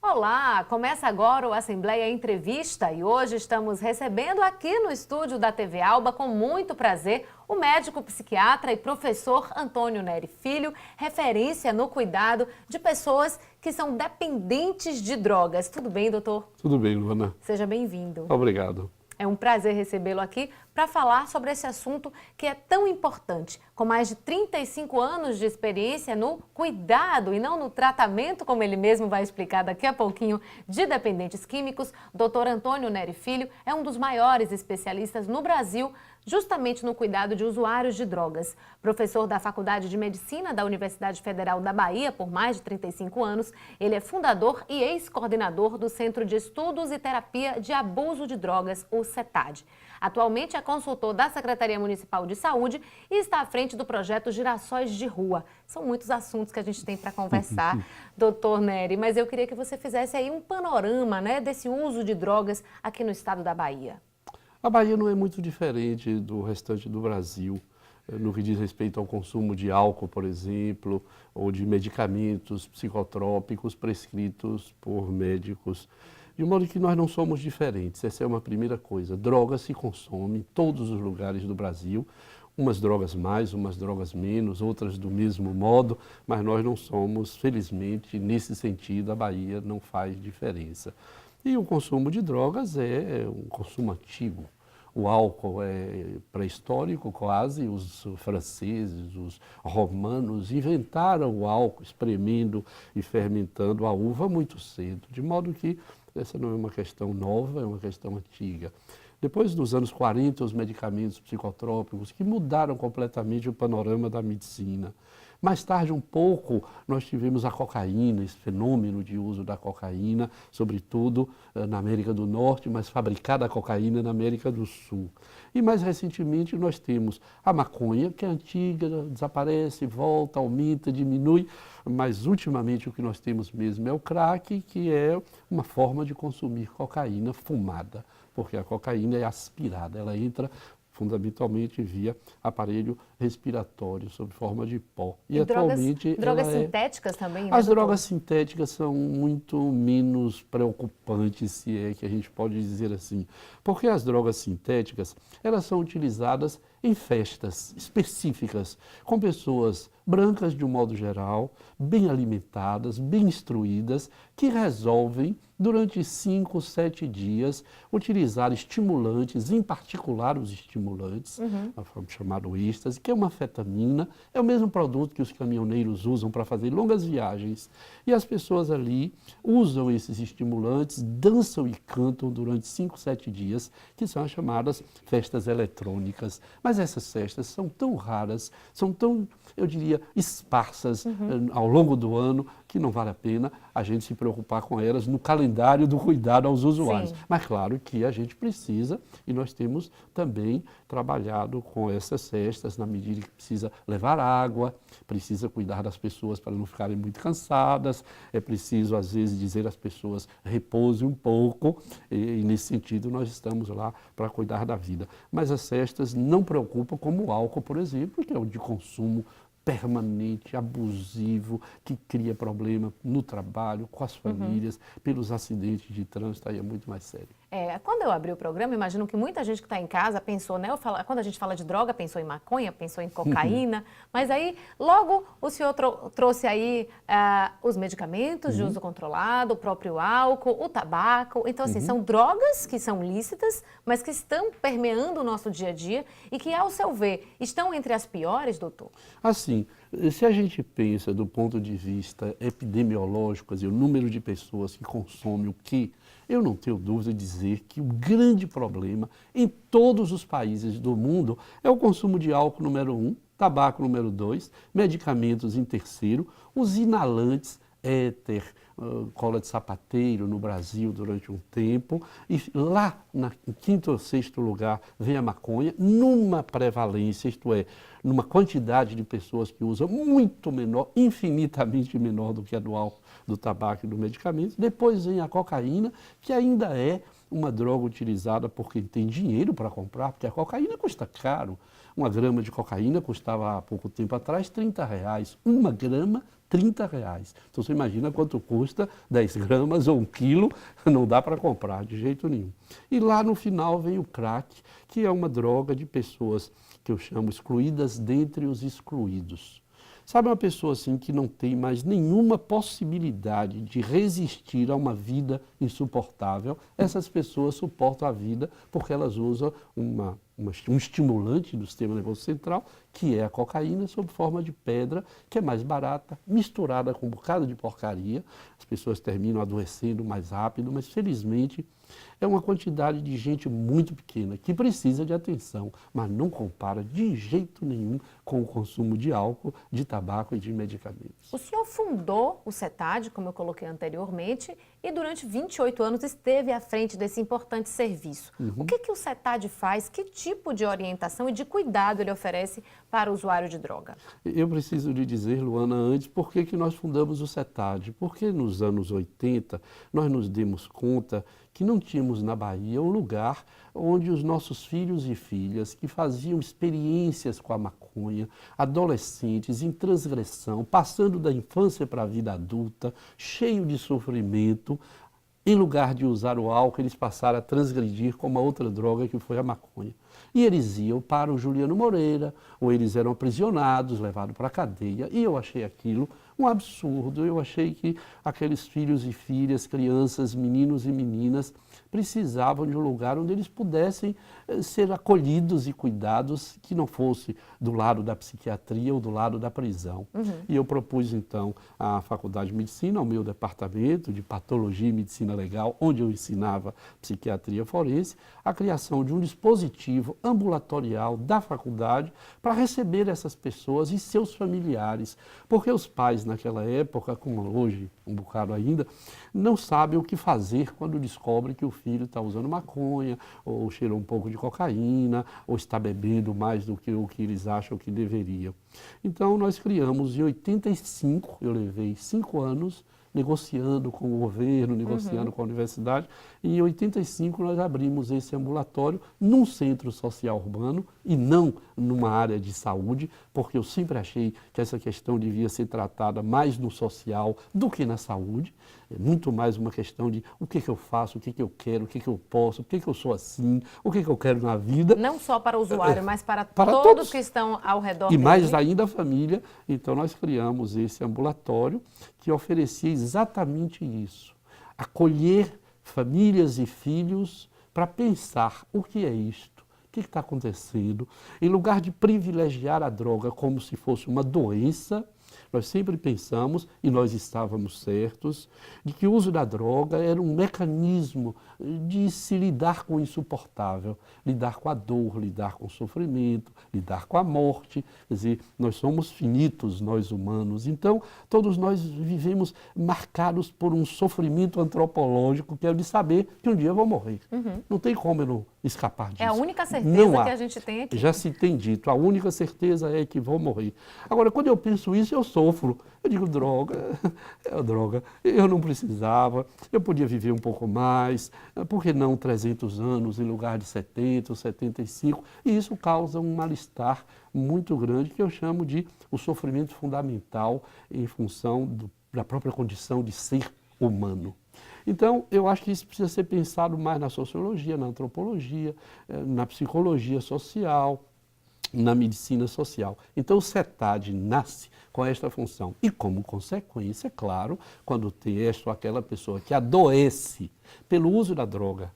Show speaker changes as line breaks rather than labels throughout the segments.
Olá, começa agora o Assembleia Entrevista e hoje estamos recebendo aqui no estúdio da TV Alba, com muito prazer, o médico psiquiatra e professor Antônio Neri Filho, referência no cuidado de pessoas que são dependentes de drogas. Tudo bem, doutor?
Tudo bem, Luana.
Seja bem-vindo.
Obrigado.
É um prazer recebê-lo aqui para falar sobre esse assunto que é tão importante. Com mais de 35 anos de experiência no cuidado e não no tratamento, como ele mesmo vai explicar daqui a pouquinho, de dependentes químicos, Dr. Antônio Neri Filho é um dos maiores especialistas no Brasil justamente no cuidado de usuários de drogas. Professor da Faculdade de Medicina da Universidade Federal da Bahia por mais de 35 anos, ele é fundador e ex-coordenador do Centro de Estudos e Terapia de Abuso de Drogas, o CETAD. Atualmente é consultor da Secretaria Municipal de Saúde e está à frente do projeto Girassóis de Rua. São muitos assuntos que a gente tem para conversar, doutor Neri, mas eu queria que você fizesse aí um panorama, desse uso de drogas aqui no estado da Bahia.
A Bahia não é muito diferente do restante do Brasil, no que diz respeito ao consumo de álcool, por exemplo, ou de medicamentos psicotrópicos prescritos por médicos. De modo que nós não somos diferentes, essa é uma primeira coisa. Droga se consome em todos os lugares do Brasil, umas drogas mais, umas drogas menos, outras do mesmo modo, mas nós não somos, felizmente, nesse sentido, a Bahia não faz diferença. E o consumo de drogas é um consumo antigo. O álcool é pré-histórico quase, os franceses, os romanos inventaram o álcool espremendo e fermentando a uva muito cedo, de modo que essa não é uma questão nova, é uma questão antiga. Depois dos anos 40, os medicamentos psicotrópicos que mudaram completamente o panorama da medicina. Mais tarde, um pouco, nós tivemos a cocaína, esse fenômeno de uso da cocaína, sobretudo na América do Norte, mas fabricada a cocaína na América do Sul. E mais recentemente nós temos a maconha, que é antiga, desaparece, volta, aumenta, diminui, mas ultimamente o que nós temos mesmo é o crack, que é uma forma de consumir cocaína fumada, porque a cocaína é aspirada, ela entra fundamentalmente via aparelho respiratório, sob forma de pó.
E atualmente drogas sintéticas também, né,
As
doutor?
drogas sintéticas são muito menos preocupantes, se é que a gente pode dizer assim, porque as drogas sintéticas, elas são utilizadas em festas específicas, com pessoas brancas de um modo geral, bem alimentadas, bem instruídas, que resolvem, durante 5, 7 dias, utilizar estimulantes, em particular os estimulantes, a forma chamada êxtase, que é uma anfetamina, é o mesmo produto que os caminhoneiros usam para fazer longas viagens. E as pessoas ali usam esses estimulantes, dançam e cantam durante 5, 7 dias, que são as chamadas festas eletrônicas. Mas essas festas são tão raras, são tão, eu diria, esparsas ao longo do ano, que não vale a pena a gente se preocupar com elas no calendário do cuidado aos usuários. Sim. Mas claro que a gente precisa, e nós temos também trabalhado com essas festas, na medida que precisa levar água, precisa cuidar das pessoas para não ficarem muito cansadas, é preciso às vezes dizer às pessoas repouse um pouco, e nesse sentido nós estamos lá para cuidar da vida. Mas as festas não preocupam como o álcool, por exemplo, que é o de consumo permanente, abusivo, que cria problema no trabalho, com as famílias, pelos acidentes de trânsito, aí é muito mais sério.
Quando eu abri o programa, imagino que muita gente que está em casa pensou, quando a gente fala de droga, pensou em maconha, pensou em cocaína, mas aí logo o senhor trouxe aí os medicamentos de uso controlado, o próprio álcool, o tabaco. Então, assim, são drogas que são lícitas, mas que estão permeando o nosso dia a dia e que, ao seu ver, estão entre as piores, doutor?
Assim, se a gente pensa do ponto de vista epidemiológico, quer dizer, o número de pessoas que consomem o que, eu não tenho dúvida de dizer que o grande problema em todos os países do mundo é o consumo de álcool número 1, tabaco número 2, medicamentos em terceiro, os inalantes, éter, cola de sapateiro no Brasil durante um tempo, e lá em quinto ou sexto lugar vem a maconha, numa prevalência, isto é, numa quantidade de pessoas que usam muito menor, infinitamente menor do que a do álcool, do tabaco e do medicamento. Depois vem a cocaína, que ainda é uma droga utilizada por quem tem dinheiro para comprar, porque a cocaína custa caro. Uma grama de cocaína custava há pouco tempo atrás R$ 30. Uma grama, R$ 30. Então você imagina quanto custa 10 gramas ou 1 quilo, não dá para comprar de jeito nenhum. E lá no final vem o crack, que é uma droga de pessoas que eu chamo excluídas dentre os excluídos. Sabe, uma pessoa assim que não tem mais nenhuma possibilidade de resistir a uma vida insuportável, essas pessoas suportam a vida porque elas usam um estimulante do sistema nervoso central, que é a cocaína, sob forma de pedra, que é mais barata, misturada com um bocado de porcaria. As pessoas terminam adoecendo mais rápido, mas felizmente é uma quantidade de gente muito pequena que precisa de atenção, mas não compara de jeito nenhum com o consumo de álcool, de tabaco e de medicamentos.
O senhor fundou o CETAD, como eu coloquei anteriormente, e durante 28 anos esteve à frente desse importante serviço. O que o CETAD faz? Que tipo de orientação e de cuidado ele oferece para o usuário de droga?
Eu preciso lhe dizer, Luana, antes, por que nós fundamos o CETAD? Porque nos anos 80 nós nos demos conta que não tínhamos na Bahia um lugar onde os nossos filhos e filhas que faziam experiências com a maconha, adolescentes em transgressão, passando da infância para a vida adulta, cheio de sofrimento, em lugar de usar o álcool, eles passaram a transgredir com uma outra droga que foi a maconha. E eles iam para o Juliano Moreira, ou eles eram aprisionados, levados para a cadeia, e eu achei aquilo um absurdo. Eu achei que aqueles filhos e filhas, crianças, meninos e meninas, precisavam de um lugar onde eles pudessem ser acolhidos e cuidados, que não fosse do lado da psiquiatria ou do lado da prisão. E eu propus, então, à Faculdade de Medicina, ao meu departamento de Patologia e Medicina Legal, onde eu ensinava psiquiatria forense, a criação de um dispositivo ambulatorial da faculdade para receber essas pessoas e seus familiares, porque os pais naquela época, como hoje um bocado ainda, não sabem o que fazer quando descobrem que o filho está usando maconha, ou cheirou um pouco de cocaína, ou está bebendo mais do que o que eles acham que deveriam. Então nós criamos em 85, eu levei 5 anos, negociando com o governo, negociando com a universidade. E em 85 nós abrimos esse ambulatório num centro social urbano e não numa área de saúde, porque eu sempre achei que essa questão devia ser tratada mais no social do que na saúde. É muito mais uma questão de o que eu faço, o que eu quero, o que eu posso, por que eu sou assim, o que eu quero na vida.
Não só para o usuário, mas para todos que estão ao redor
dele. E mais ainda a família. Então nós criamos esse ambulatório que oferecia exatamente isso, acolher famílias e filhos para pensar o que é isto, o que está acontecendo, em lugar de privilegiar a droga como se fosse uma doença. Nós sempre pensamos, e nós estávamos certos, de que o uso da droga era um mecanismo de se lidar com o insuportável, lidar com a dor, lidar com o sofrimento, lidar com a morte. Quer dizer, nós somos finitos, nós humanos, então todos nós vivemos marcados por um sofrimento antropológico, que é o de saber que um dia eu vou morrer. Não tem como eu não escapar disso.
É a única certeza que a gente tem aqui.
Já se tem dito, a única certeza é que vou morrer. Agora, quando eu penso isso, eu sofro. Eu digo, droga, droga, eu não precisava, eu podia viver um pouco mais, por que não 300 anos em lugar de 70 ou 75? E isso causa um mal-estar muito grande, que eu chamo de o sofrimento fundamental em função da própria condição de ser humano. Então, eu acho que isso precisa ser pensado mais na sociologia, na antropologia, na psicologia social, na medicina social. Então, o CETAD nasce com esta função. E, como consequência, é claro, quando tem esta ou aquela pessoa que adoece pelo uso da droga,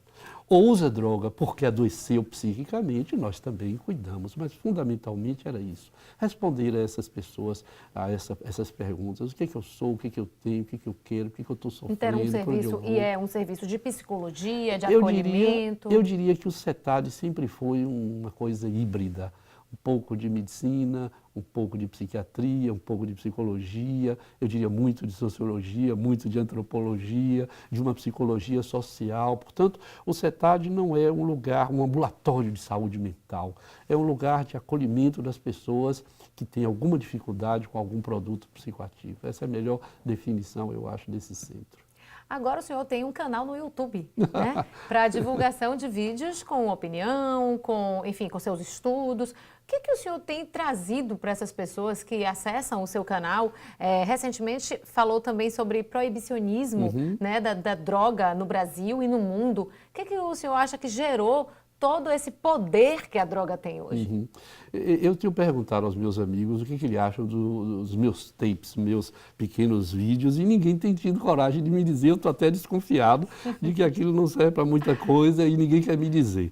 ou usa droga porque adoeceu psiquicamente, nós também cuidamos. Mas, fundamentalmente, era isso. Responder a essas pessoas, a essas perguntas. O que é que eu sou, o que é que eu tenho, o que é que eu quero, o que é que eu estou sofrendo,
Então, é um serviço de psicologia, de acolhimento?
Eu diria que o CETAD sempre foi uma coisa híbrida. Um pouco de medicina, um pouco de psiquiatria, um pouco de psicologia, eu diria muito de sociologia, muito de antropologia, de uma psicologia social. Portanto, o CETAD não é um lugar, um ambulatório de saúde mental, é um lugar de acolhimento das pessoas que têm alguma dificuldade com algum produto psicoativo. Essa é a melhor definição, eu acho, desse centro.
Agora o senhor tem um canal no YouTube, né? Para divulgação de vídeos com opinião, enfim, com seus estudos. O que o senhor tem trazido para essas pessoas que acessam o seu canal? Recentemente falou também sobre proibicionismo, né, da droga no Brasil e no mundo. O que o senhor acha que gerou todo esse poder que a droga tem hoje?
Eu tenho perguntado aos meus amigos o que eles acham dos meus tapes, meus pequenos vídeos, e ninguém tem tido coragem de me dizer. Eu estou até desconfiado de que aquilo não serve para muita coisa e ninguém quer me dizer.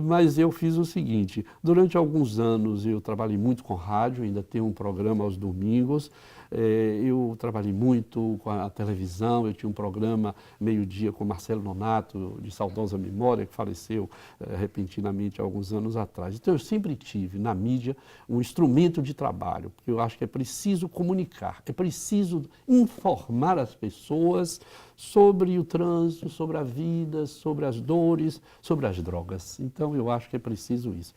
Mas eu fiz o seguinte: durante alguns anos eu trabalhei muito com rádio, ainda tenho um programa aos domingos. Eu trabalhei muito com a televisão, eu tinha um programa meio-dia com Marcelo Nonato, de saudosa memória, que faleceu repentinamente há alguns anos atrás. Então eu sempre tive na mídia um instrumento de trabalho, porque eu acho que é preciso comunicar, é preciso informar as pessoas sobre o trânsito, sobre a vida, sobre as dores, sobre as drogas. Então eu acho que é preciso isso.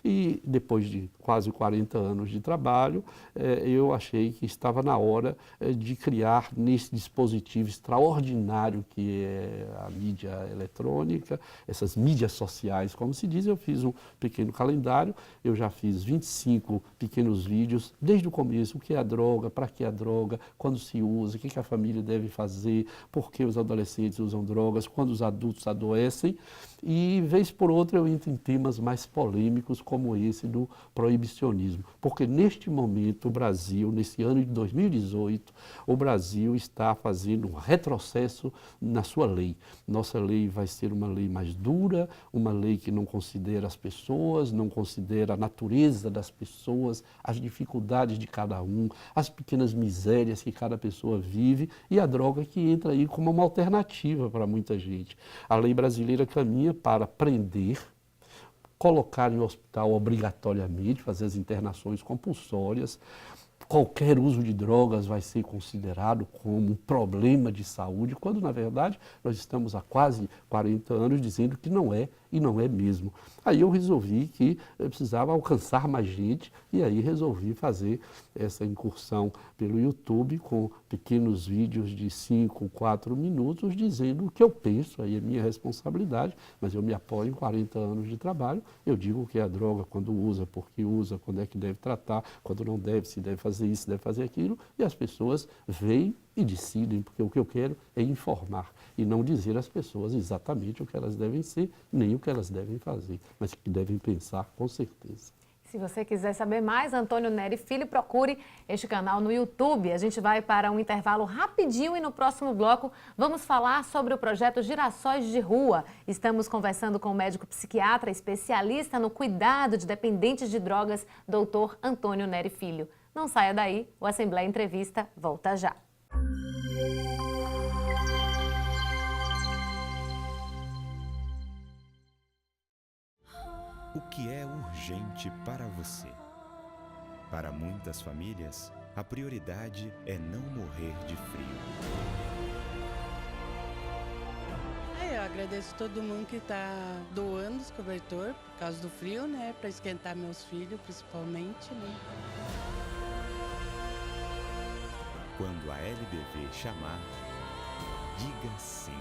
E depois de quase 40 anos de trabalho, eu achei que estava na hora de criar nesse dispositivo extraordinário que é a mídia eletrônica, essas mídias sociais, como se diz. Eu fiz um pequeno calendário, eu já fiz 25 pequenos vídeos, desde o começo: o que é a droga, para que a droga, quando se usa, o que a família deve fazer, por que os adolescentes usam drogas, quando os adultos adoecem. E, vez por outra, eu entro em temas mais polêmicos, como esse do proibicionismo. Porque, neste momento, o Brasil, nesse ano de 2018, o Brasil está fazendo um retrocesso na sua lei. Nossa lei vai ser uma lei mais dura, uma lei que não considera as pessoas, não considera a natureza das pessoas, as dificuldades de cada um, as pequenas misérias que cada pessoa vive, e a droga que entra aí como uma alternativa para muita gente. A lei brasileira caminha para prender, colocar em hospital obrigatoriamente, fazer as internações compulsórias. Qualquer uso de drogas vai ser considerado como um problema de saúde, quando, na verdade, nós estamos há quase 40 anos dizendo que não é, e não é mesmo. Aí eu resolvi que eu precisava alcançar mais gente, e aí resolvi fazer essa incursão pelo YouTube com pequenos vídeos de 5, 4 minutos, dizendo o que eu penso. Aí é minha responsabilidade, mas eu me apoio em 40 anos de trabalho. Eu digo o que é a droga, quando usa, por que usa, quando é que deve tratar, quando não deve, se deve fazer isso, deve fazer aquilo, e as pessoas veem e decidem, porque o que eu quero é informar e não dizer às pessoas exatamente o que elas devem ser, nem o que elas devem fazer, mas que devem pensar com certeza.
Se você quiser saber mais, Antônio Nery Filho, procure este canal no YouTube. A gente vai para um intervalo rapidinho e no próximo bloco vamos falar sobre o projeto Girassóis de Rua. Estamos conversando com o médico psiquiatra, especialista no cuidado de dependentes de drogas, doutor Antônio Nery Filho. Não saia daí, o Assembleia Entrevista volta já.
O que é urgente para você? Para muitas famílias, a prioridade é não morrer de frio.
Eu agradeço todo mundo que está doando os cobertor por causa do frio, né? Para esquentar meus filhos, principalmente, né?
Quando a LBV chamar, diga sim.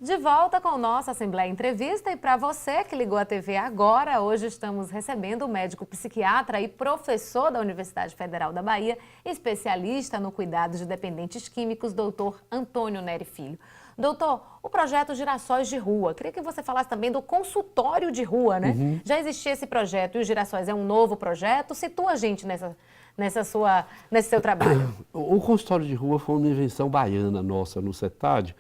De volta com o nosso Assembleia Entrevista e para você que ligou a TV agora, hoje estamos recebendo o médico psiquiatra e professor da Universidade Federal da Bahia, especialista no cuidado de dependentes químicos, doutor Antônio Neri Filho. Doutor, o projeto Girassóis de Rua, queria que você falasse também do consultório de rua, né? Já existia esse projeto e o Girassóis é um novo projeto, situa a gente nesse seu trabalho.
O consultório de rua foi uma invenção baiana nossa no CETAD,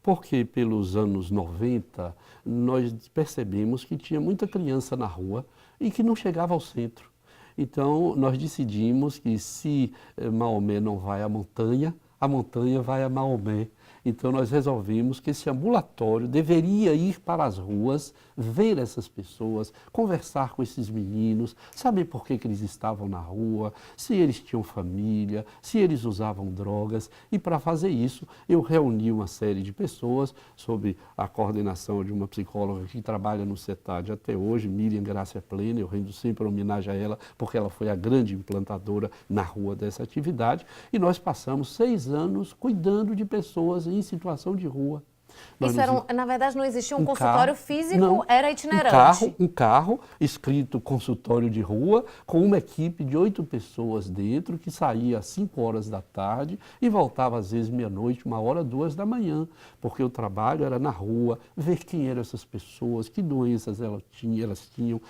porque pelos anos 90 nós percebemos que tinha muita criança na rua e que não chegava ao centro. Então nós decidimos que se Maomé não vai à montanha, a montanha vai a Maomé. Então nós resolvemos que esse ambulatório deveria ir para as ruas, ver essas pessoas, conversar com esses meninos, saber por que eles estavam na rua, se eles tinham família, se eles usavam drogas. E para fazer isso eu reuni uma série de pessoas sob a coordenação de uma psicóloga que trabalha no CETAD até hoje, Miriam Graça Plena. Eu rendo sempre homenagem a ela porque ela foi a grande implantadora na rua dessa atividade. E nós passamos 6 anos cuidando de pessoas em situação de rua.
Isso era na verdade não existia um consultório físico,
não,
era itinerante.
Um carro escrito consultório de rua, com uma equipe de 8 pessoas dentro, que saía às 5 horas da tarde e voltava às vezes meia-noite, 1 hora, 2 da manhã, porque o trabalho era na rua, ver quem eram essas pessoas, que doenças elas tinham,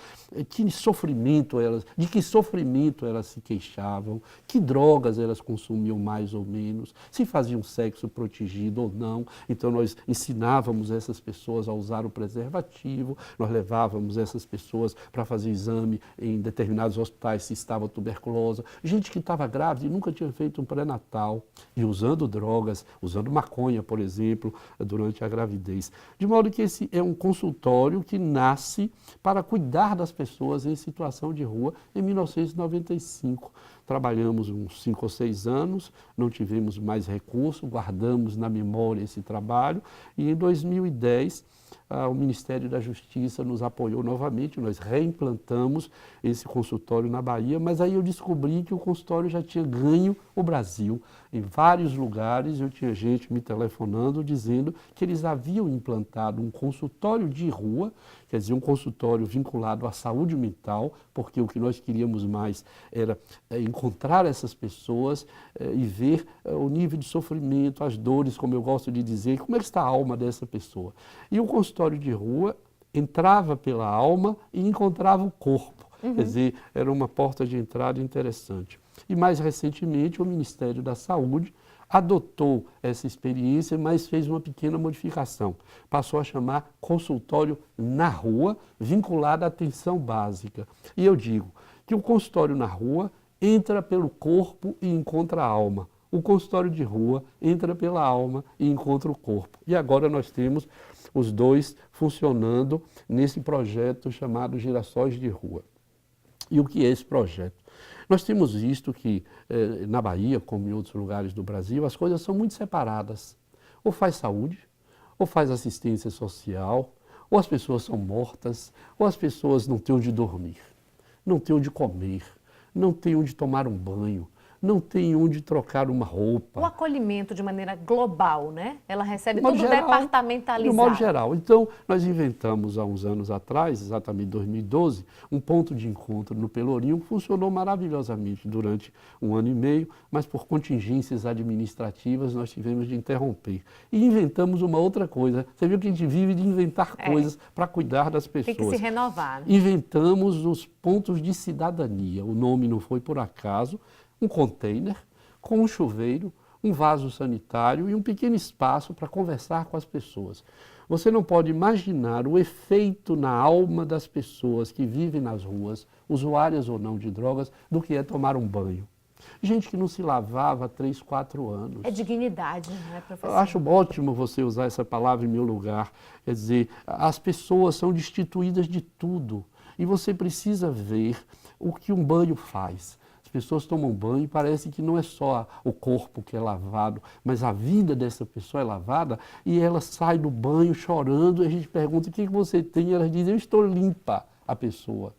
que sofrimento de que sofrimento elas se queixavam, que drogas elas consumiam mais ou menos, se faziam sexo protegido ou não. Então nós ensinávamos essas pessoas a usar o preservativo, nós levávamos essas pessoas para fazer exame em determinados hospitais se estava tuberculose, gente que estava grávida e nunca tinha feito um pré-natal e usando drogas, usando maconha, por exemplo, durante a gravidez. De modo que esse é um consultório que nasce para cuidar das pessoas em situação de rua em 1995. Trabalhamos uns 5 ou 6 anos, não tivemos mais recurso, guardamos na memória esse trabalho e em 2010 o Ministério da Justiça nos apoiou novamente, nós reimplantamos esse consultório na Bahia, mas aí eu descobri que o consultório já tinha ganho o Brasil. Em vários lugares eu tinha gente me telefonando dizendo que eles haviam implantado um consultório de rua, quer dizer, um consultório vinculado à saúde mental, porque o que nós queríamos mais era encontrar essas pessoas e ver o nível de sofrimento, as dores, como eu gosto de dizer, como é que está a alma dessa pessoa. E o consultório de rua entrava pela alma e encontrava o corpo. Quer dizer, era uma porta de entrada interessante. E mais recentemente o Ministério da Saúde adotou essa experiência, mas fez uma pequena modificação. Passou a chamar consultório na rua, vinculado à atenção básica. E eu digo que o consultório na rua entra pelo corpo e encontra a alma. O consultório de rua entra pela alma e encontra o corpo. E agora nós temos os dois funcionando nesse projeto chamado Girassóis de Rua. E o que é esse projeto? Nós temos visto que na Bahia, como em outros lugares do Brasil, as coisas são muito separadas. Ou faz saúde, ou faz assistência social, ou as pessoas são mortas, ou as pessoas não têm onde dormir, não têm onde comer, não têm onde tomar um banho, não tem onde trocar uma roupa.
O acolhimento de maneira global, né? Ela recebe tudo departamentalizado.
De modo geral. Então, nós inventamos há uns anos atrás, exatamente em 2012, um ponto de encontro no Pelourinho que funcionou maravilhosamente durante 1 ano e meio, mas por contingências administrativas nós tivemos de interromper. E inventamos uma outra coisa. Você viu que a gente vive de inventar coisas para cuidar das pessoas.
Tem que se renovar. Né?
Inventamos os pontos de cidadania. O nome não foi por acaso. Um container com um chuveiro, um vaso sanitário e um pequeno espaço para conversar com as pessoas. Você não pode imaginar o efeito na alma das pessoas que vivem nas ruas, usuárias ou não de drogas, do que é tomar um banho. Gente que não se lavava há 3, 4 anos.
É dignidade, não é, professor?
Eu acho ótimo você usar essa palavra em meu lugar. Quer dizer, as pessoas são destituídas de tudo e você precisa ver o que um banho faz. Pessoas tomam banho e parece que não é só o corpo que é lavado, mas a vida dessa pessoa é lavada e ela sai do banho chorando e a gente pergunta o que você tem e ela diz, eu estou limpa, a pessoa.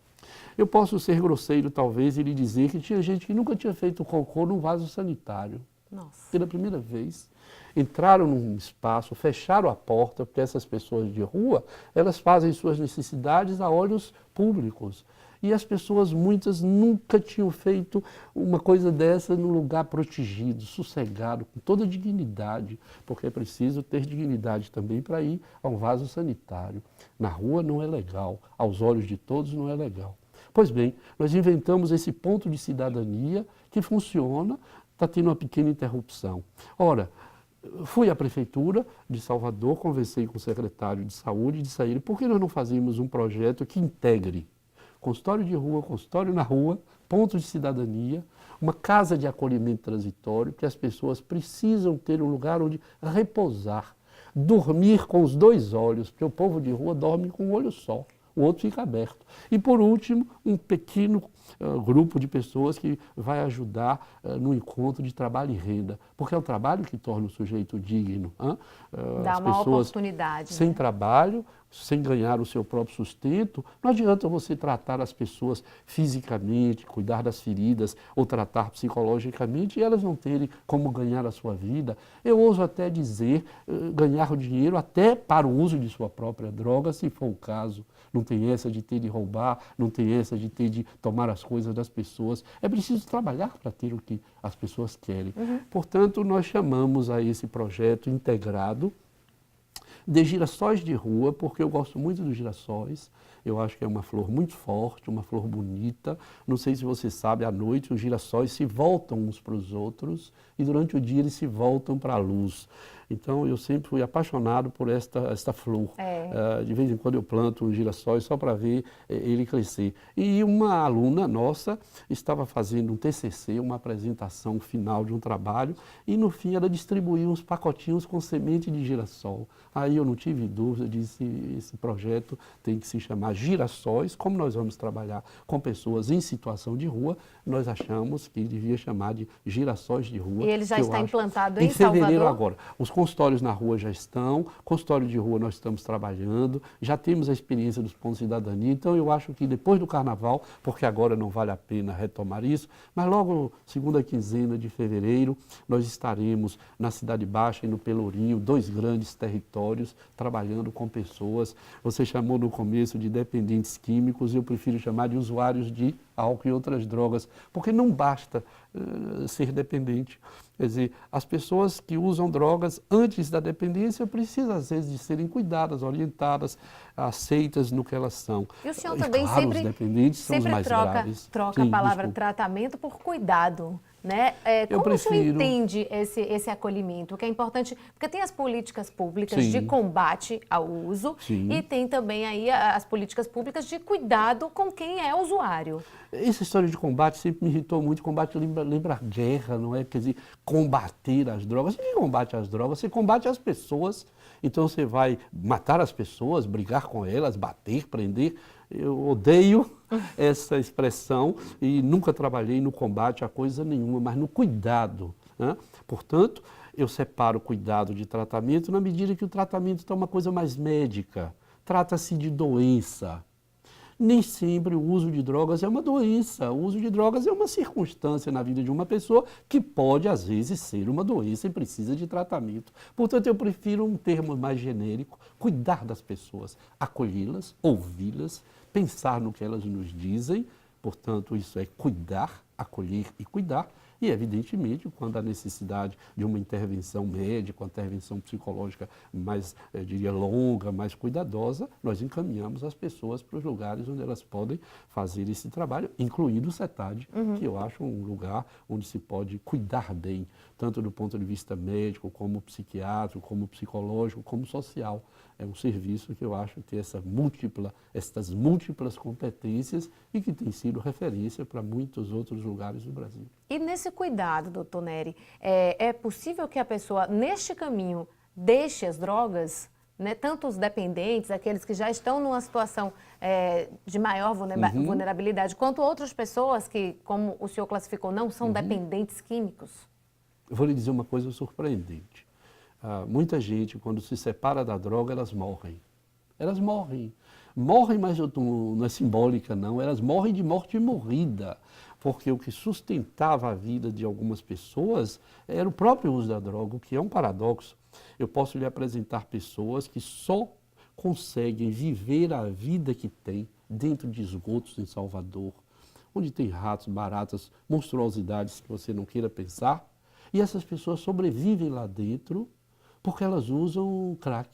Eu posso ser grosseiro talvez e lhe dizer que tinha gente que nunca tinha feito cocô num vaso sanitário.
Nossa.
Pela primeira vez, entraram num espaço, fecharam a porta, porque essas pessoas de rua, elas fazem suas necessidades a olhos públicos. E as pessoas, muitas, nunca tinham feito uma coisa dessa num lugar protegido, sossegado, com toda dignidade, porque é preciso ter dignidade também para ir a um vaso sanitário. Na rua não é legal, aos olhos de todos não é legal. Pois bem, nós inventamos esse ponto de cidadania que funciona, está tendo uma pequena interrupção. Ora, fui à Prefeitura de Salvador, conversei com o secretário de Saúde e disse a ele, por que nós não fazemos um projeto que integre consultório de rua, consultório na rua, ponto de cidadania, uma casa de acolhimento transitório, que as pessoas precisam ter um lugar onde repousar, dormir com os dois olhos, porque o povo de rua dorme com um olho só, o outro fica aberto. E por último, um pequeno grupo de pessoas que vai ajudar no encontro de trabalho e renda, porque é o trabalho que torna o sujeito digno.
Dá uma oportunidade.
Sem
né?
trabalho, sem ganhar o seu próprio sustento, não adianta você tratar as pessoas fisicamente, cuidar das feridas ou tratar psicologicamente e elas não terem como ganhar a sua vida. Eu ouso até dizer, ganhar o dinheiro até para o uso de sua própria droga, se for o caso. Não tem essa de ter de roubar, não tem essa de ter de tomar as coisas das pessoas. É preciso trabalhar para ter o que as pessoas querem. Portanto, nós chamamos a esse projeto integrado de girassóis de rua, porque eu gosto muito dos girassóis. Eu acho que é uma flor muito forte, uma flor bonita. Não sei se você sabe, à noite os girassóis se voltam uns para os outros e durante o dia eles se voltam para a luz. Então, eu sempre fui apaixonado por esta flor. De vez em quando eu planto um girassol só para ver ele crescer. E uma aluna nossa estava fazendo um TCC, uma apresentação final de um trabalho, e no fim ela distribuiu uns pacotinhos com semente de girassol. Aí eu não tive dúvida, disse, esse projeto tem que se chamar Girassóis. Como nós vamos trabalhar com pessoas em situação de rua, nós achamos que devia chamar de Girassóis de Rua.
E ele já está implantado em
fevereiro
Salvador?
Agora. Os consultórios na rua já estão, consultório de rua nós estamos trabalhando, já temos a experiência dos pontos de cidadania, então eu acho que depois do carnaval, porque agora não vale a pena retomar isso, mas logo segunda quinzena de fevereiro nós estaremos na Cidade Baixa e no Pelourinho, 2 grandes territórios, trabalhando com pessoas. Você chamou no começo de dependentes químicos, eu prefiro chamar de usuários de álcool e outras drogas, porque não basta ser dependente. Quer dizer, as pessoas que usam drogas antes da dependência precisam, às vezes, de serem cuidadas, orientadas, aceitas no que elas são.
E o senhor também
claro,
sempre,
os dependentes são os mais graves.
troca a
Sim,
palavra
desculpa.
tratamento por cuidado. Né?
Eu
Como o senhor
prefiro.
entende esse acolhimento? Que é importante, porque tem as políticas públicas
Sim.
de combate ao uso
Sim.
e tem também aí as políticas públicas de cuidado com quem é usuário.
Essa história de combate sempre me irritou muito. Combate lembra guerra, não é? Quer dizer, combater as drogas. Ninguém combate as drogas, você combate as pessoas. Então você vai matar as pessoas, brigar com elas, bater, prender. Eu odeio essa expressão e nunca trabalhei no combate a coisa nenhuma, mas no cuidado. Né? Portanto, eu separo o cuidado de tratamento na medida que o tratamento está uma coisa mais médica. Trata-se de doença. Nem sempre o uso de drogas é uma doença. O uso de drogas é uma circunstância na vida de uma pessoa que pode, às vezes, ser uma doença e precisa de tratamento. Portanto, eu prefiro um termo mais genérico, cuidar das pessoas, acolhê-las, ouvi-las, pensar no que elas nos dizem. Portanto, isso é cuidar, acolher e cuidar. E, evidentemente, quando há necessidade de uma intervenção médica, uma intervenção psicológica mais, eu diria, longa, mais cuidadosa, nós encaminhamos as pessoas para os lugares onde elas podem fazer esse trabalho, incluindo o CETAD, que eu acho um lugar onde se pode cuidar bem, tanto do ponto de vista médico, como psiquiátrico, como psicológico, como social. É um serviço que eu acho que tem estas múltiplas competências e que tem sido referência para muitos outros lugares do Brasil.
E nesse cuidado, doutor Nery, é possível que a pessoa, neste caminho, deixe as drogas? Né? Tanto os dependentes, aqueles que já estão numa situação de maior vulnerabilidade, quanto outras pessoas que, como o senhor classificou, não são dependentes químicos?
Eu vou lhe dizer uma coisa surpreendente. Muita gente, quando se separa da droga, elas morrem. Elas morrem. Morrem, mas não é simbólica, não. Elas morrem de morte morrida. porque o que sustentava a vida de algumas pessoas era o próprio uso da droga, o que é um paradoxo. Eu posso lhe apresentar pessoas que só conseguem viver a vida que tem dentro de esgotos em Salvador, onde tem ratos, baratas, monstruosidades que você não queira pensar, e essas pessoas sobrevivem lá dentro porque elas usam crack.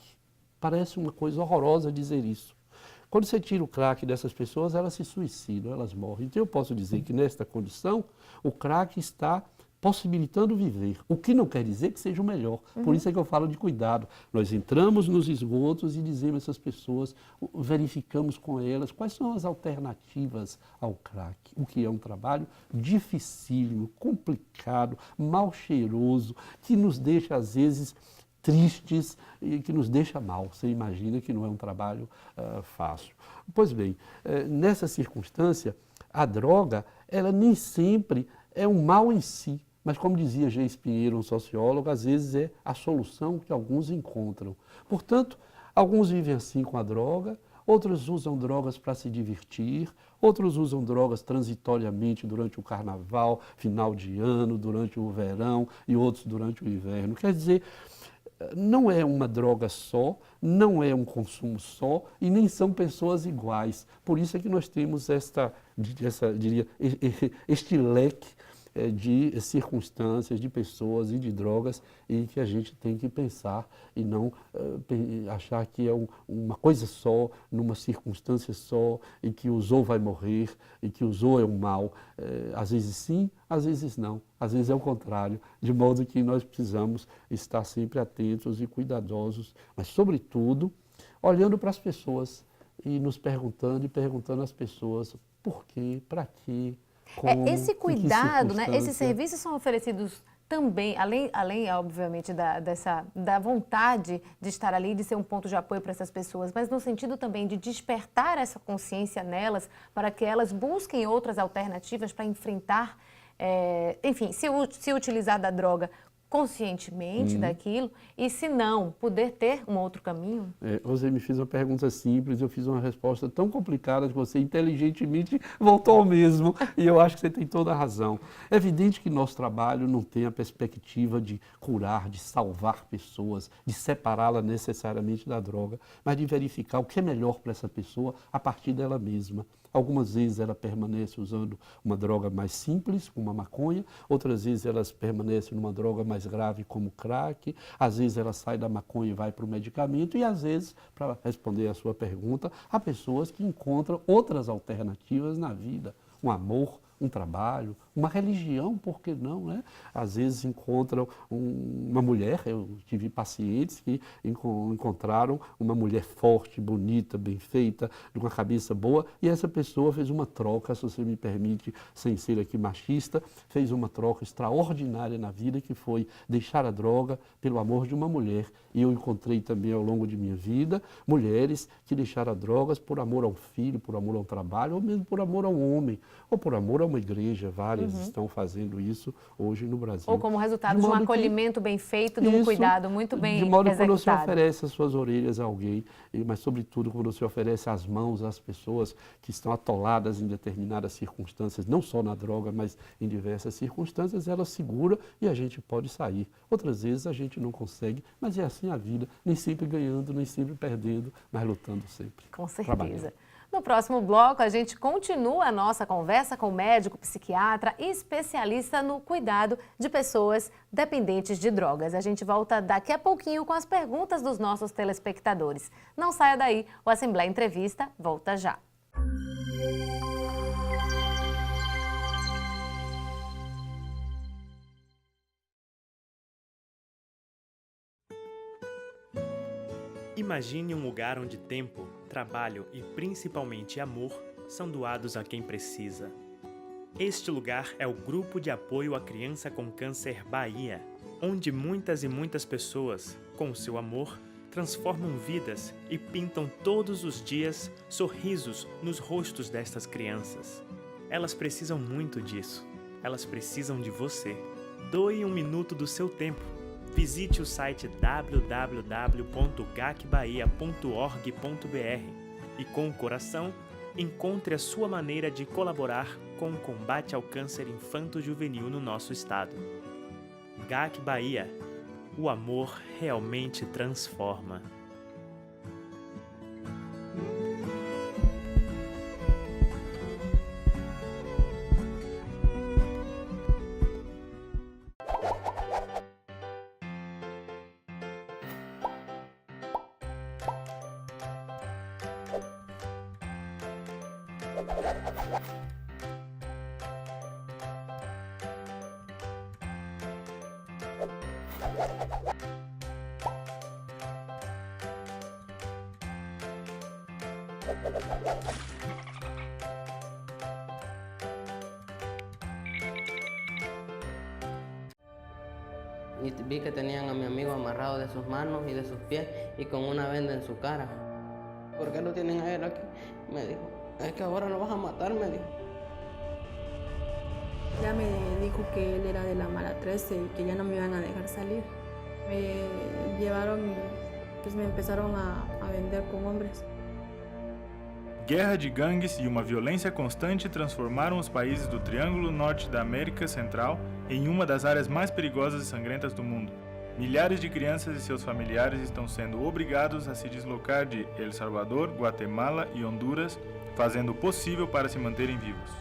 Parece uma coisa horrorosa dizer isso. Quando você tira o crack dessas pessoas, elas se suicidam, elas morrem. Então eu posso dizer que nesta condição, o crack está possibilitando viver, o que não quer dizer que seja o melhor. Por isso é que eu falo de cuidado. Nós entramos nos esgotos e dizemos a essas pessoas, verificamos com elas quais são as alternativas ao crack, o que é um trabalho dificílimo, complicado, mal cheiroso, que nos deixa às vezes tristes e que nos deixa mal. Você imagina que não é um trabalho fácil. Pois bem, nessa circunstância, a droga, ela nem sempre é um mal em si, mas como dizia Geis Pinheiro, um sociólogo, às vezes é a solução que alguns encontram. Portanto, alguns vivem assim com a droga, outros usam drogas para se divertir, outros usam drogas transitoriamente durante o carnaval, final de ano, durante o verão e outros durante o inverno. Quer dizer, não é uma droga só, não é um consumo só e nem são pessoas iguais. Por isso é que nós temos diria, este leque de circunstâncias, de pessoas e de drogas e que a gente tem que pensar e não achar que é uma coisa só, numa circunstância só e que usou vai morrer e que usou é um mal. Às vezes sim, às vezes não. Às vezes é o contrário, de modo que nós precisamos estar sempre atentos e cuidadosos, mas sobretudo olhando para as pessoas e nos perguntando e perguntando às pessoas por quê, para quê, como,
esse cuidado, né? Esses serviços são oferecidos também, além obviamente, da vontade de estar ali, de ser um ponto de apoio para essas pessoas, mas no sentido também de despertar essa consciência nelas, para que elas busquem outras alternativas para enfrentar, enfim, se utilizar da droga conscientemente daquilo, e se não, poder ter um outro caminho?
Você me fez uma pergunta simples, eu fiz uma resposta tão complicada que você inteligentemente voltou ao mesmo, e eu acho que você tem toda a razão. É evidente que nosso trabalho não tem a perspectiva de curar, de salvar pessoas, de separá-la necessariamente da droga, mas de verificar o que é melhor para essa pessoa a partir dela mesma. Algumas vezes ela permanece usando uma droga mais simples, como a maconha, outras vezes ela permanece numa droga mais grave, como o crack, às vezes ela sai da maconha e vai para o medicamento, e às vezes, para responder a sua pergunta, há pessoas que encontram outras alternativas na vida, um amor, um trabalho, uma religião, por que não, né? Às vezes encontram uma mulher, eu tive pacientes que encontraram uma mulher forte, bonita, bem feita, de uma cabeça boa, e essa pessoa fez uma troca, se você me permite, sem ser aqui machista, fez uma troca extraordinária na vida, que foi deixar a droga pelo amor de uma mulher. E eu encontrei também ao longo de minha vida mulheres que deixaram drogas por amor ao filho, por amor ao trabalho, ou mesmo por amor ao homem, ou por amor a uma igreja. Várias estão fazendo isso hoje no Brasil.
Ou como resultado de um acolhimento bem feito, de um cuidado muito bem executado.
De modo que quando você oferece as suas orelhas a alguém, mas sobretudo quando você oferece as mãos às pessoas que estão atoladas em determinadas circunstâncias, não só na droga, mas em diversas circunstâncias, ela segura e a gente pode sair. Outras vezes a gente não consegue, mas é assim a vida, nem sempre ganhando, nem sempre perdendo, mas lutando sempre.
Com certeza. No próximo bloco, a gente continua a nossa conversa com o médico, psiquiatra e especialista no cuidado de pessoas dependentes de drogas. A gente volta daqui a pouquinho com as perguntas dos nossos telespectadores. Não saia daí, o Assembleia Entrevista volta já.
Imagine um lugar onde tempo, trabalho e principalmente amor são doados a quem precisa. Este lugar é o Grupo de Apoio à Criança com Câncer Bahia, onde muitas e muitas pessoas, com seu amor, transformam vidas e pintam todos os dias sorrisos nos rostos destas crianças. Elas precisam muito disso. Elas precisam de você. Doe 1 minuto do seu tempo. Visite o site www.gacbahia.org.br e com o coração, encontre a sua maneira de colaborar com o combate ao câncer infanto-juvenil no nosso estado. GAC Bahia. O amor realmente transforma.
Y vi que tenían a mi amigo amarrado de sus manos y de sus pies y con una venda en su cara. ¿Por qué lo tienen a él aquí? Me dijo, es que ahora lo vas a matar, me dijo.
Ya me dijo que él era de la mala 13 y que ya no me iban a dejar salir. Me llevaron y pues me empezaron a vender com hombres.
Guerra de gangues e uma violência constante transformaram os países do Triângulo Norte da América Central em uma das áreas mais perigosas e sangrentas do mundo. Milhares de crianças e seus familiares estão sendo obrigados a se deslocar de El Salvador, Guatemala e Honduras, fazendo o possível para se manterem vivos.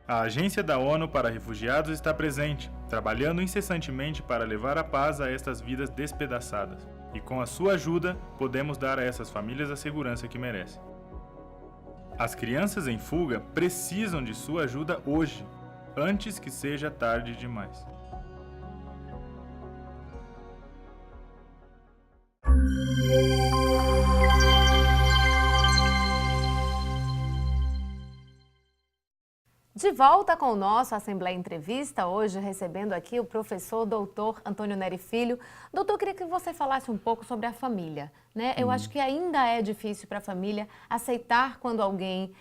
A Agência da ONU para Refugiados está presente, trabalhando incessantemente para levar a paz a estas vidas despedaçadas. E com a sua ajuda, podemos dar a essas famílias a segurança que merecem. As crianças em fuga precisam de sua ajuda hoje, antes que seja tarde demais.
De volta com o nosso Assembleia Entrevista, hoje recebendo aqui o professor doutor Antônio Neri Filho. Doutor, eu queria que você falasse um pouco sobre a família, né? Eu acho que ainda é difícil para a família aceitar quando alguém,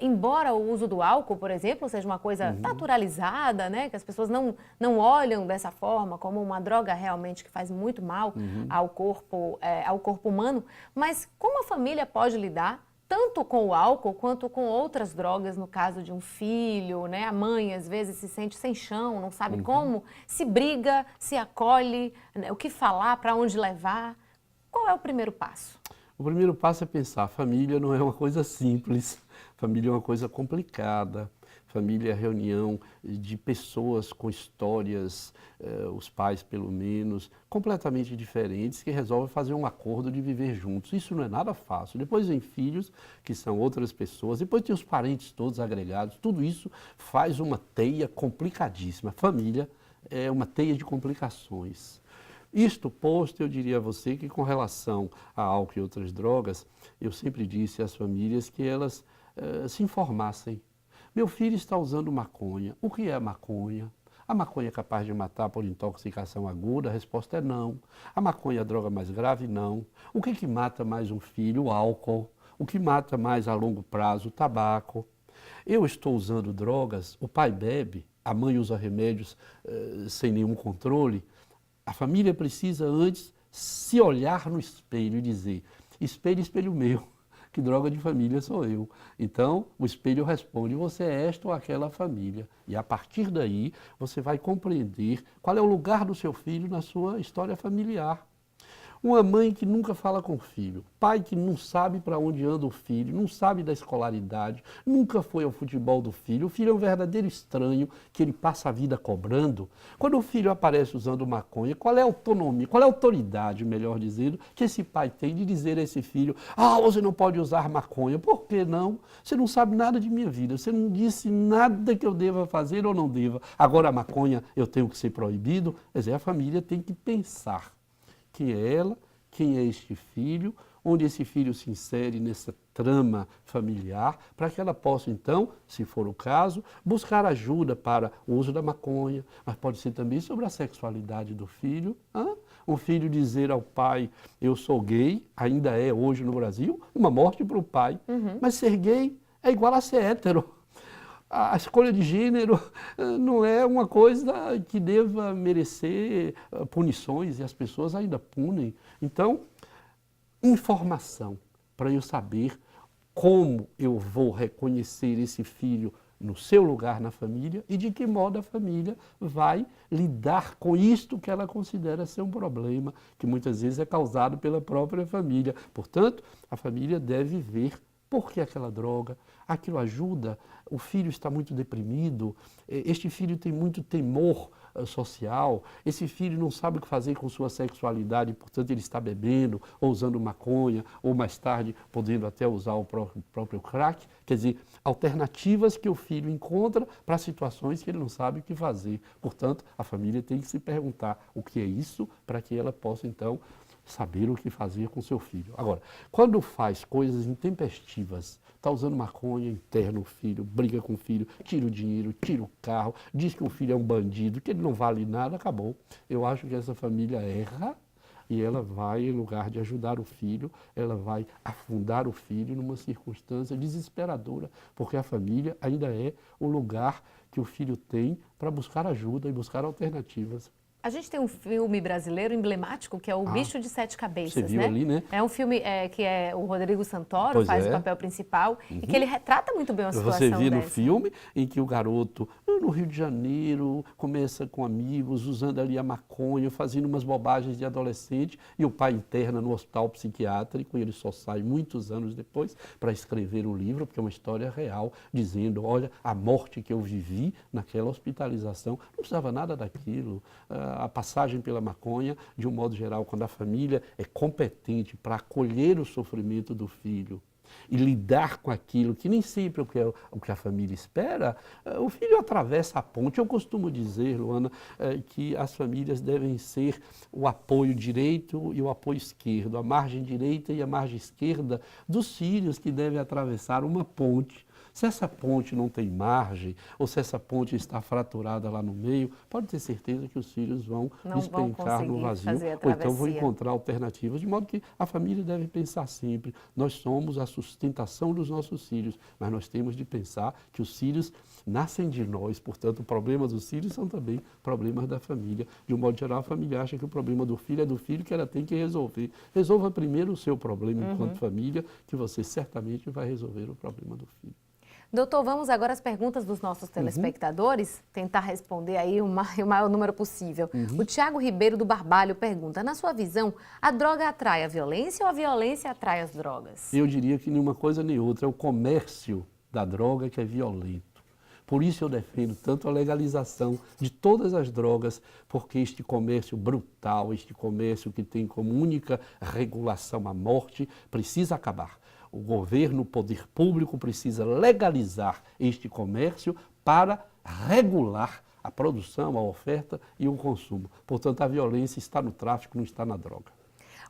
embora o uso do álcool, por exemplo, seja uma coisa naturalizada, né? Que as pessoas não olham dessa forma como uma droga realmente que faz muito mal ao corpo humano. Mas como a família pode lidar tanto com o álcool quanto com outras drogas, no caso de um filho, né? A mãe às vezes se sente sem chão, não sabe como, se briga, se acolhe, né? O que falar, para onde levar. Qual é o primeiro passo?
O primeiro passo é pensar, a família não é uma coisa simples, família é uma coisa complicada. Família é a reunião de pessoas com histórias, os pais pelo menos, completamente diferentes, que resolvem fazer um acordo de viver juntos. Isso não é nada fácil. Depois vem filhos, que são outras pessoas, depois tem os parentes todos agregados. Tudo isso faz uma teia complicadíssima. Família é uma teia de complicações. Isto posto, eu diria a você que com relação a álcool e outras drogas, eu sempre disse às famílias que elas se informassem. Meu filho está usando maconha. O que é a maconha? A maconha é capaz de matar por intoxicação aguda? A resposta é não. A maconha é a droga mais grave? Não. O que mata mais um filho? O álcool. O que mata mais a longo prazo? O tabaco. Eu estou usando drogas, o pai bebe, a mãe usa remédios sem nenhum controle. A família precisa antes se olhar no espelho e dizer, espelho, espelho meu. Que droga de família sou eu. Então, o espelho responde, você é esta ou aquela família. E a partir daí, você vai compreender qual é o lugar do seu filho na sua história familiar. Uma mãe que nunca fala com o filho, pai que não sabe para onde anda o filho, não sabe da escolaridade, nunca foi ao futebol do filho. O filho é um verdadeiro estranho que ele passa a vida cobrando. Quando o filho aparece usando maconha, qual é a autonomia, qual é a autoridade, melhor dizendo, que esse pai tem de dizer a esse filho, você não pode usar maconha. Por que não? Você não sabe nada de minha vida, você não disse nada que eu deva fazer ou não deva. Agora a maconha eu tenho que ser proibido. Quer dizer, a família tem que pensar. Quem é ela, quem é este filho, onde esse filho se insere nessa trama familiar, para que ela possa, então, se for o caso, buscar ajuda para o uso da maconha, mas pode ser também sobre a sexualidade do filho. Um filho dizer ao pai, eu sou gay, ainda é hoje no Brasil, uma morte para o pai, mas ser gay é igual a ser hétero. A escolha de gênero não é uma coisa que deva merecer punições e as pessoas ainda punem. Então, informação para eu saber como eu vou reconhecer esse filho no seu lugar na família e de que modo a família vai lidar com isto que ela considera ser um problema, que muitas vezes é causado pela própria família. Portanto, a família deve ver por que aquela droga, aquilo ajuda, o filho está muito deprimido, este filho tem muito temor social, esse filho não sabe o que fazer com sua sexualidade, portanto ele está bebendo ou usando maconha, ou mais tarde podendo até usar o próprio crack. Quer dizer, alternativas que o filho encontra para situações que ele não sabe o que fazer. Portanto, a família tem que se perguntar o que é isso para que ela possa então saber o que fazer com seu filho. Agora, quando faz coisas intempestivas, está usando maconha, interna o filho, briga com o filho, tira o dinheiro, tira o carro, diz que o filho é um bandido, que ele não vale nada, acabou. Eu acho que essa família erra e ela vai, em lugar de ajudar o filho, ela vai afundar o filho numa circunstância desesperadora, porque a família ainda é o lugar que o filho tem para buscar ajuda e buscar alternativas.
A gente tem um filme brasileiro emblemático que é O Bicho de Sete Cabeças,
você viu,
né?
Ali, né?
É um filme que o Rodrigo Santoro faz o papel principal e que ele retrata muito bem a situação
Você viu no
dessa.
filme em que o garoto, no Rio de Janeiro, começa com amigos, usando ali a maconha, fazendo umas bobagens de adolescente, e o pai interna no hospital psiquiátrico, e ele só sai muitos anos depois para escrever um livro, porque é uma história real, dizendo, olha, a morte que eu vivi naquela hospitalização, não precisava nada daquilo. A passagem pela maconha, de um modo geral, quando a família é competente para acolher o sofrimento do filho e lidar com aquilo que nem sempre é o que a família espera, o filho atravessa a ponte. Eu costumo dizer, Luana, que as famílias devem ser o apoio direito e o apoio esquerdo, a margem direita e a margem esquerda dos filhos que devem atravessar uma ponte. Se essa ponte não tem margem, ou se essa ponte está fraturada lá no meio, pode ter certeza que os filhos vão despencar no vazio, ou então vão encontrar alternativas, de modo que a família deve pensar sempre, nós somos a sustentação dos nossos filhos, mas nós temos de pensar que os filhos nascem de nós, portanto, problemas dos filhos são também problemas da família. De um modo geral, a família acha que o problema do filho é do filho que ela tem que resolver. Resolva primeiro o seu problema enquanto família, que você certamente vai resolver o problema do filho.
Doutor, vamos agora às perguntas dos nossos telespectadores, tentar responder aí o maior número possível. O Tiago Ribeiro do Barbalho pergunta, na sua visão, a droga atrai a violência ou a violência atrai as drogas?
Eu diria que nenhuma coisa nem outra, é o comércio da droga que é violento. Por isso eu defendo tanto a legalização de todas as drogas, porque este comércio brutal, este comércio que tem como única regulação a morte, precisa acabar. O governo, o poder público precisa legalizar este comércio para regular a produção, a oferta e o consumo. Portanto, a violência está no tráfico, não está na droga.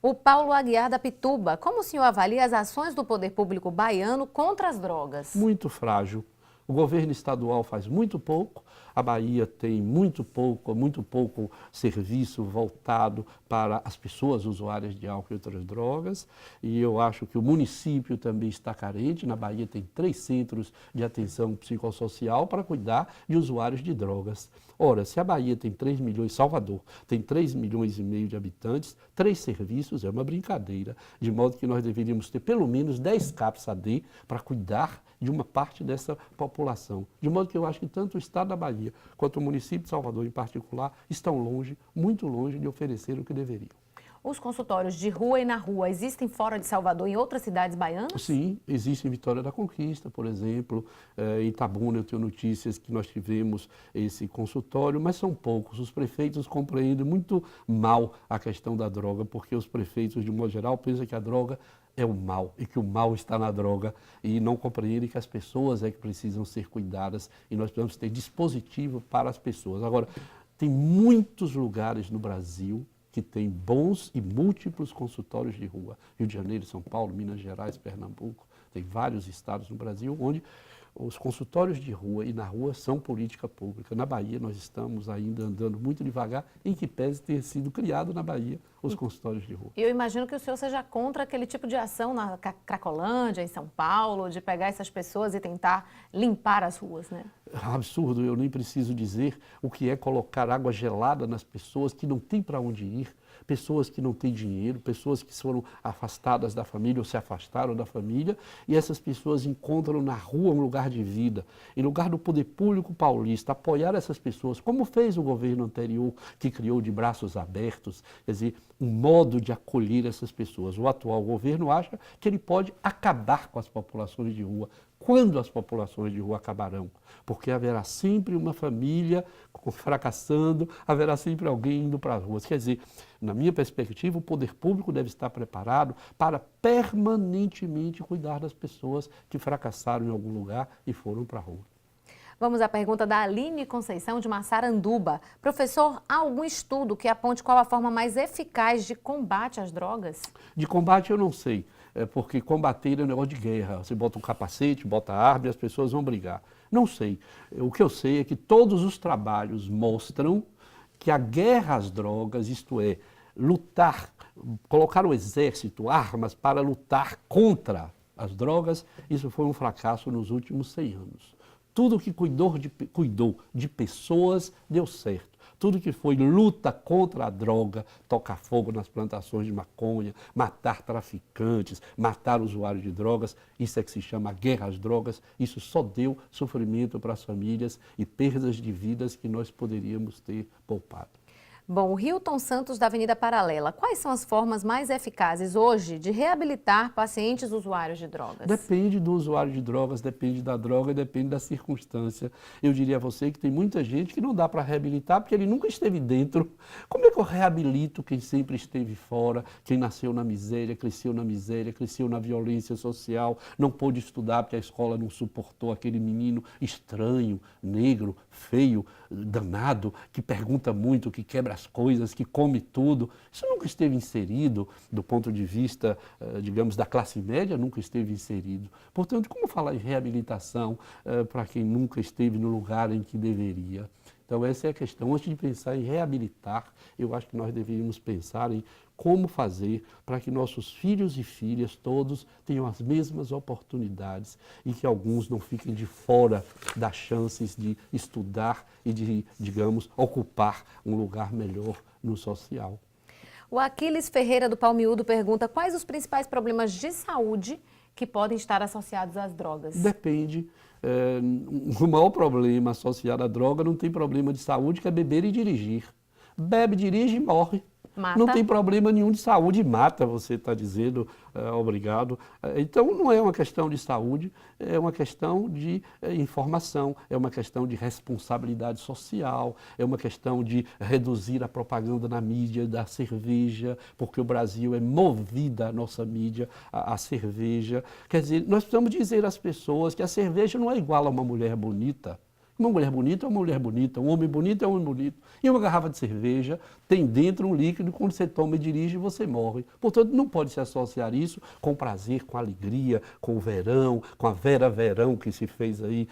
O Paulo Aguiar da Pituba, como o senhor avalia as ações do poder público baiano contra as drogas?
Muito frágil. O governo estadual faz muito pouco, a Bahia tem muito pouco serviço voltado para as pessoas usuárias de álcool e outras drogas, e eu acho que o município também está carente. Na Bahia tem 3 centros de atenção psicossocial para cuidar de usuários de drogas. Ora, se a Bahia tem 3 milhões, Salvador tem 3 milhões e meio de habitantes, 3 serviços é uma brincadeira, de modo que nós deveríamos ter pelo menos 10 CAPs AD para cuidar de uma parte dessa população. De modo que eu acho que tanto o Estado da Bahia quanto o município de Salvador em particular estão longe, muito longe de oferecer o que deveriam.
Os consultórios de rua e na rua existem fora de Salvador em outras cidades baianas?
Sim, existe em Vitória da Conquista, por exemplo, em Itabuna eu tenho notícias que nós tivemos esse consultório, mas são poucos. Os prefeitos compreendem muito mal a questão da droga, porque os prefeitos, de modo geral, pensam que a droga é o mal e que o mal está na droga e não compreendem que as pessoas é que precisam ser cuidadas e nós precisamos ter dispositivo para as pessoas. Agora, tem muitos lugares no Brasil que tem bons e múltiplos consultórios de rua. Rio de Janeiro, São Paulo, Minas Gerais, Pernambuco, tem vários estados no Brasil onde os consultórios de rua e na rua são política pública. Na Bahia nós estamos ainda andando muito devagar, em que pese ter sido criado na Bahia os consultórios de rua.
E eu imagino que o senhor seja contra aquele tipo de ação na Cracolândia, em São Paulo, de pegar essas pessoas e tentar limpar as ruas, né?
absurdo, eu nem preciso dizer o que é colocar água gelada nas pessoas que não têm para onde ir, pessoas que não têm dinheiro, pessoas que foram afastadas da família ou se afastaram da família, e essas pessoas encontram na rua um lugar de vida. Em lugar do poder público paulista apoiar essas pessoas, como fez o governo anterior, que criou de braços abertos, quer dizer, um modo de acolher essas pessoas. O atual governo acha que ele pode acabar com as populações de rua. Quando as populações de rua acabarão? Porque haverá sempre uma família fracassando, haverá sempre alguém indo para as ruas. Quer dizer, na minha perspectiva, o poder público deve estar preparado para permanentemente cuidar das pessoas que fracassaram em algum lugar e foram para a rua.
Vamos à pergunta da Aline Conceição de Massaranduba. Professor, há algum estudo que aponte qual a forma mais eficaz de combate às drogas?
De combate eu não sei, porque combater é um negócio de guerra. Você bota um capacete, bota arma e as pessoas vão brigar. Não sei. O que eu sei é que todos os trabalhos mostram que a guerra às drogas, isto é, lutar, colocar o exército, armas para lutar contra as drogas, isso foi um fracasso nos últimos 100 anos. Tudo que cuidou de pessoas deu certo. Tudo que foi luta contra a droga, tocar fogo nas plantações de maconha, matar traficantes, matar usuários de drogas, isso é que se chama guerra às drogas, isso só deu sofrimento para as famílias e perdas de vidas que nós poderíamos ter poupado.
Bom, o Hilton Santos da Avenida Paralela, quais são as formas mais eficazes hoje de reabilitar pacientes usuários de drogas?
Depende do usuário de drogas, depende da droga, depende da circunstância. Eu diria a você que tem muita gente que não dá para reabilitar porque ele nunca esteve dentro. Como é que eu reabilito quem sempre esteve fora, quem nasceu na miséria, cresceu na violência social, não pôde estudar porque a escola não suportou aquele menino estranho, negro, feio, danado, que pergunta muito, que quebra as coisas, que come tudo. Isso nunca esteve inserido do ponto de vista, digamos, da classe média, nunca esteve inserido. Portanto, como falar em reabilitação para quem nunca esteve no lugar em que deveria? Então, essa é a questão. Antes de pensar em reabilitar, eu acho que nós deveríamos pensar em como fazer para que nossos filhos e filhas todos tenham as mesmas oportunidades e que alguns não fiquem de fora das chances de estudar e de, digamos, ocupar um lugar melhor no social.
O Aquiles Ferreira do Palmiúdo pergunta quais os principais problemas de saúde que podem estar associados às drogas.
Depende. O maior problema associado à droga não tem problema de saúde, que é beber e dirigir. Bebe, dirige e morre.
Mata.
Não tem problema nenhum de saúde, mata, você está dizendo, obrigado. Então, não é uma questão de saúde, é uma questão de informação, é uma questão de responsabilidade social, é uma questão de reduzir a propaganda na mídia da cerveja, porque o Brasil é movida, a nossa mídia, a cerveja. Quer dizer, nós precisamos dizer às pessoas que a cerveja não é igual a uma mulher bonita. Uma mulher bonita é uma mulher bonita, um homem bonito é um homem bonito. E uma garrafa de cerveja tem dentro um líquido, quando você toma e dirige, você morre. Portanto, não pode se associar isso com prazer, com alegria, com o verão, com a Vera Verão, que se fez aí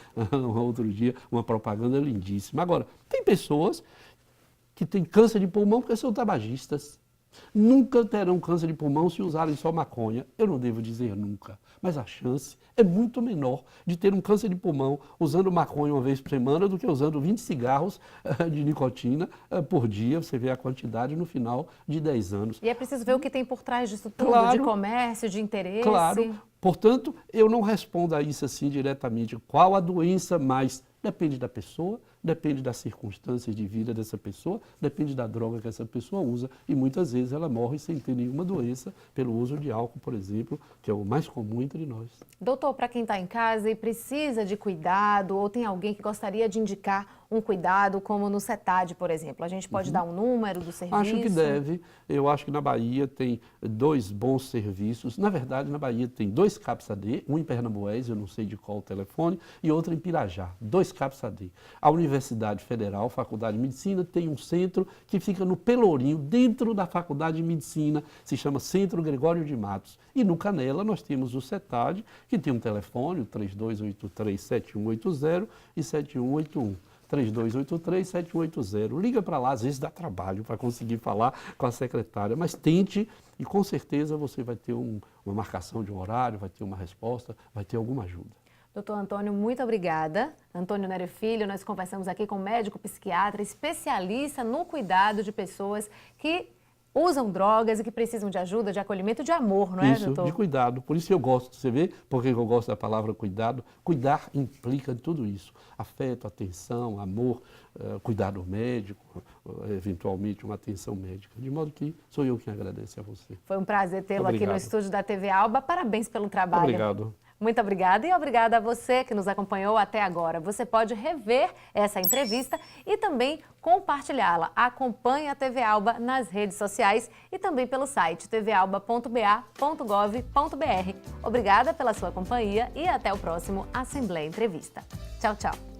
outro dia, uma propaganda lindíssima. Agora, tem pessoas que têm câncer de pulmão porque são tabagistas. Nunca terão câncer de pulmão se usarem só maconha. Eu não devo dizer nunca, mas a chance é muito menor de ter um câncer de pulmão usando maconha uma vez por semana do que usando 20 cigarros de nicotina por dia. Você vê a quantidade no final de 10 anos.
E é preciso ver o que tem por trás disso tudo,
Claro,
de comércio, de interesse.
Claro. Portanto, eu não respondo a isso assim diretamente. Qual a doença mais? Depende da pessoa, depende das circunstâncias de vida dessa pessoa, depende da droga que essa pessoa usa e muitas vezes ela morre sem ter nenhuma doença pelo uso de álcool, por exemplo, que é o mais comum entre nós.
Doutor, para quem está em casa e precisa de cuidado ou tem alguém que gostaria de indicar um cuidado, como no CETAD, por exemplo, a gente pode dar um número do serviço?
Acho que deve. Eu acho que na Bahia tem 2 bons serviços. Na verdade, na Bahia tem 2 CAPS-AD, um em Pernambués, eu não sei de qual telefone, e outro em Pirajá, 2 CAPS-AD. A Universidade Federal, Faculdade de Medicina, tem um centro que fica no Pelourinho, dentro da Faculdade de Medicina, se chama Centro Gregório de Matos. E no Canela nós temos o CETAD, que tem um telefone, o 3283-7180 e 7181. 3283-7180. Liga para lá, às vezes dá trabalho para conseguir falar com a secretária, mas tente e com certeza você vai ter uma marcação de um horário, vai ter uma resposta, vai ter alguma ajuda.
Doutor Antônio, muito obrigada. Antônio Nery Filho, nós conversamos aqui com médico psiquiatra, especialista no cuidado de pessoas que usam drogas e que precisam de ajuda, de acolhimento, de amor, não é, doutor?
Isso, de cuidado. Por isso que eu gosto, você vê porque eu gosto da palavra cuidado. Cuidar implica tudo isso. Afeto, atenção, amor, cuidado médico, eventualmente uma atenção médica. De modo que sou eu quem agradece a você.
Foi um prazer tê-lo aqui no estúdio da TV Alba. Parabéns pelo trabalho.
Obrigado.
Muito obrigada e obrigada a você que nos acompanhou até agora. Você pode rever essa entrevista e também compartilhá-la. Acompanhe a TV Alba nas redes sociais e também pelo site tvalba.ba.gov.br. Obrigada pela sua companhia e até o próximo Assembleia Entrevista. Tchau, tchau.